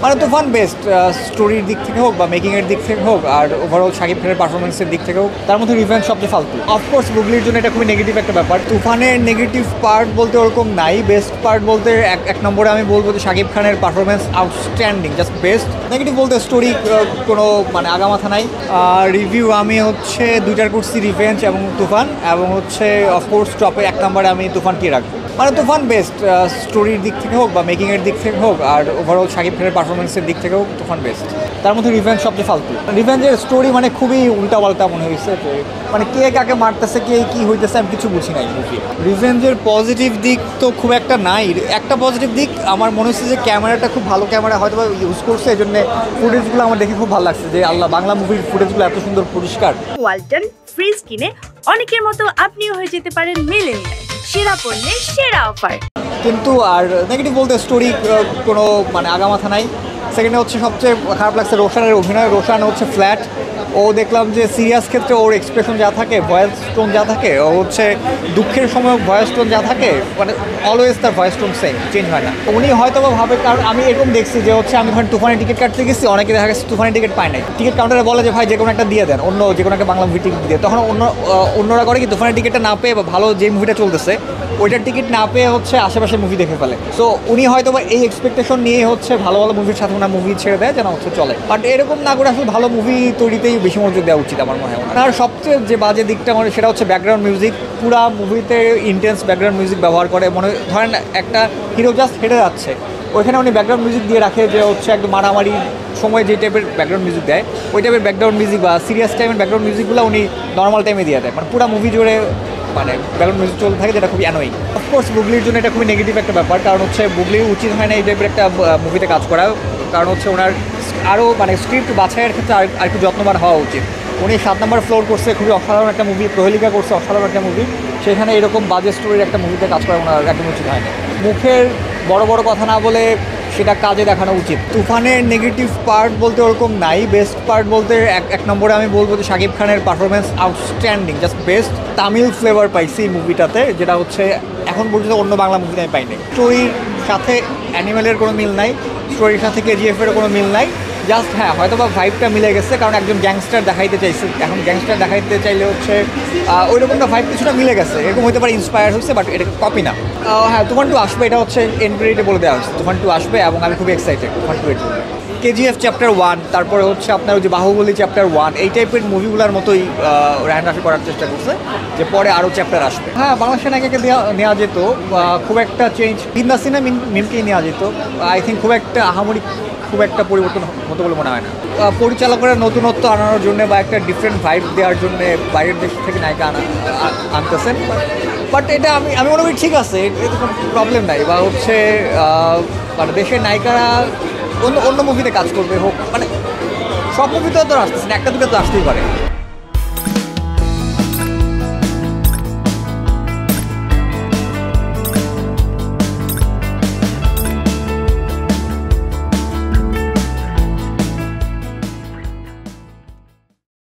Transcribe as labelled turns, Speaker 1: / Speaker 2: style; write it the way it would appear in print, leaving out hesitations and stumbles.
Speaker 1: মানে তুফান বেস্ট, স্টোরির দিক থেকে হোক বা মেকিংয়ের দিক থেকে হোক আর ওভারঅল শাকিব খানের পারফরমেন্সের দিক থেকে হোক, তার মধ্যে রিভেঞ্জ সবচেয়ে ফালতু। অফকোর্স বুবলির জন্য এটা খুবই নেগেটিভ একটা ব্যাপার। তুফানের নেগেটিভ পার্ট বলতে ওরকম নাই, বেস্ট পার্ট বলতে এক নম্বরে আমি বলবো যে শাকিব খানের performance outstanding, just best. Negative বলতে স্টোরি কোনো মানে আগামাথা নাই। রিভিউ আমি হচ্ছে দুইটার করছি, রিভেঞ্জ এবং তুফান, এবং হচ্ছে অফকোর্স টপে এক নম্বরে আমি তুফানকে রাখবো। মানে তুফান বেস্ট, স্টোরির দিক থেকে হোক বা মেকিংয়ের দিক থেকে হোক আর ওভারঅল শাকিব খানের পারফরমেন্সের দিক থেকেও তুফান বেস্ট। তার মধ্যে রিভেঞ্জ সবচেয়ে ফালতু। রিভেঞ্জের স্টোরি মানে খুবই উল্টাপাল্টা মনে হয়েছে, যে মানে কে কাকে মারতেছে, কে কী হইতেছে আমি কিছু বুঝি নাই মুভি। রিভেঞ্জের পজিটিভ দিক তো খুব একটা নাই। একটা পজিটিভ দিক আমার মনে হচ্ছে যে ক্যামেরাটা খুব ভালো ক্যামেরা হয়তো ইউজ করছে, এই জন্য ফুটেজগুলো আমার দেখে খুব ভালো লাগছে, যে আল্লাহ বাংলা মুভির ফুটেজগুলো এত সুন্দর পরিষ্কার।
Speaker 2: ওয়ালটন ফ্রিজ কিনে অনেকের মতো আপনিও হয়ে যেতে পারেন মিলেনিয়াল। সেরা পণ্যের সেরা অফার।
Speaker 1: কিন্তু আর নেগেটিভ বলতে স্টোরি কোনো মানে আগামাথা নাই। সেকেন্ডে হচ্ছে সবচেয়ে খারাপ লাগছে রোশানের অভিনয়। রোশান হচ্ছে ফ্ল্যাট। ও দেখলাম যে সিরিয়াস ক্ষেত্রে ওর এক্সপ্রেশন যা থাকে, ভয়েস টোন যা থাকে, ও হচ্ছে দুঃখের সময় ভয়েস টোন যা থাকে, মানে অলওয়েজ তার ভয়েস টোন সেম, চেঞ্জ হয় না। উনি হয়তো বা ভাবে, কারণ আমি এরকম দেখছি যে হচ্ছে আমি ধরেন তুফানের টিকিট কাটতে গেছি, অনেকে দেখা গেছে তুফানের টিকিট পায় নাই, টিকিট কাউন্টারে বলে যে ভাই যে কোনো একটা দিয়ে দেন, অন্য যে কোনো একটা বাংলা মুভি টিকিট দিয়ে। তখন অন্যরা করে কি তুফানের টিকিটটা না পেয়ে বা ভালো যে মুভিটা চলতেছে ওইটার টিকিট না পেয়ে হচ্ছে আশেপাশে মুভি দেখে ফেলে। সো উনি হয়তো বা এই এক্সপেকটেশন নিয়ে হচ্ছে ভালো ভালো মুভির সাথে ওনার মুভি ছেড়ে দেয় যেন হচ্ছে চলে। বাট এরকম না করে আসলে ভালো মুভি তৈরিতেই বেশি মনোযোগ দেওয়া উচিত আমার মনে হয়। আর সবচেয়ে যে বাজে দিকটা মানে সেটা হচ্ছে ব্যাকগ্রাউন্ড মিউজিক। পুরা মুভিতে ইন্টেন্স ব্যাকগ্রাউন্ড মিউজিক ব্যবহার করে। মনে ধরেন একটা হিরো জাস্ট হেঁটে যাচ্ছে, ওইখানে উনি ব্যাকগ্রাউন্ড মিউজিক দিয়ে রাখে, যে হচ্ছে একদম মারামারি সময় যে টাইপের ব্যাকগ্রাউন্ড মিউজিক দেয় ওই টাইপের ব্যাকগ্রাউন্ড মিউজিক বা সিরিয়াস টাইমের ব্যাকগ্রাউন্ড মিউজিকগুলো উনি নর্মাল টাইমে দিয়ে দেয়। মানে পুরো মুভি জুড়ে মানে ব্যাকগ্রাউন্ড মিউজিক চলতে থাকে, যেটা খুবই অ্যানোয়িং। অফকোর্স বুবলির জন্য এটা খুবই নেগেটিভ একটা ব্যাপার, কারণ হচ্ছে বুবলির উচিত হয় না এই টাইপের একটা মুভিতে কাজ করা। কারণ হচ্ছে ওনার আরও মানে স্ক্রিপ্ট বাছাইয়ের ক্ষেত্রে আর একটু যত্নবান হওয়া উচিত। উনি 7 নম্বর ফ্লোর করছে, খুবই অসাধারণ একটা মুভি। প্রহেলিকা করছে, অসাধারণ একটা মুভি। সেখানে এরকম বাজে স্টোরির একটা মুভিতে কাজ করা ওনার একদম উচিত হয় না। মুখের বড় বড় কথা না বলে সেটা কাজে দেখানো উচিত। তুফানের নেগেটিভ পার্ট বলতে ওরকম নাই, বেস্ট পার্ট বলতে এক নম্বরে আমি বলবো যে শাকিব খানের performance outstanding, just best. Tamil flavour পাইছি মুভিটাতে, যেটা হচ্ছে এখন পর্যন্ত অন্য বাংলা মুভিতে আমি পাইনি। স্টোরির সাথে অ্যানিমেলের কোনো মিল নাই, স্টোরির সাথে কেজিএফেরও কোনো মিল নাই। জাস্ট হ্যাঁ হয়তো বা ভাইবটা মিলে গেছে, কারণ একজন গ্যাংস্টার দেখাইতে চাইছে। এখন গ্যাংস্টার দেখাইতে চাইলে হচ্ছে ওই রকমটা ভাইব কিছুটা মিলে গেছে, এরকম হতে পারে ইন্সপায়ার হচ্ছে, বাট এটা কপি না। হ্যাঁ তুফান 2 আসবে, এটা হচ্ছে এনক্রেডিটে বলে দেওয়া হচ্ছে তুফান 2 আসবে, এবং আমি খুবই এক্সাইটেড তুফান 2 এর জন্য। কেজিএফ চ্যাপ্টার 1, তারপরে হচ্ছে আপনার ওই যে বাহুবলী চ্যাপ্টার 1, এই টাইপের মুভিগুলোর মতোই রায়হান রাফি করার চেষ্টা করছে, যে পরে আরও চ্যাপ্টার আসবে। হ্যাঁ বাংলাদেশের নায়িকাকে নেওয়া যেত, খুব একটা চেঞ্জ বিন্দা সিনা মিমকেই নেওয়া যেত। আই থিঙ্ক খুব একটা আহামরি খুব একটা পরিবর্তন হতো বলে মনে হয় না। পরিচালকরা নতুনত্ব আনানোর জন্য বা একটা ডিফারেন্ট ভাইব দেওয়ার জন্য বাইরের দেশ থেকে নায়িকা আনতেছেন, বাট এটা আমি মনে করি ঠিক আছে, এতে কোনো প্রবলেম নাই। বা হচ্ছে মানে দেশের নায়িকারা অন্য মুভিতে কাজ করবে হোক, মানে সব মুভিতেও তো আসতেছে না, একটা দুটো তো আসতেই পারে।